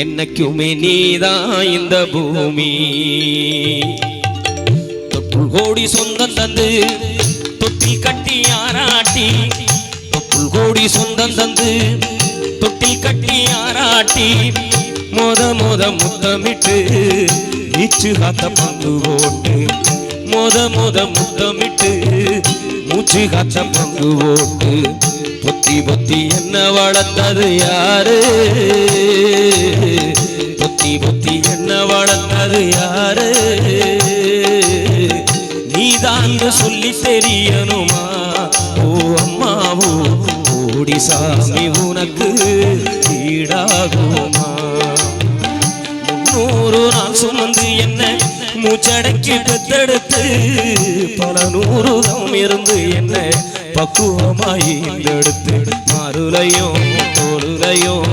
என்னைக்குமே நீதான் இந்த பூமி. தொப்புள் கோடி சொந்தம் தந்து தொட்டில் கட்டி ஆராட்டி, தொப்புள் கோடி சொந்தம் தந்து தொட்டில் கட்டி ஆராட்டி, மோத மோத முத்தமிட்டு நீச்சு காத்த பங்கு போட்டு, மோத மோத முத்தமிட்டு மூச்சு காத்த பங்கு போட்டு, பொத்தி பொத்தி என்ன வளர்த்தது யாரு, பொத்தி பொத்தி என்ன வளர்த்தது யாரு, நீதான் சொல்லி தெரியணுமா ஓ அம்மாவோ, ஓடி சாமி உனக்கு ஈடாகுமா. 300 நாள் சுமந்து என்ன மூச்சடக்கி பெத்தெடுத்து, பல 100 தம் இருந்து என்ன பக்குவமாய் எடுத்து, மாறுலையும் தோளுலையும்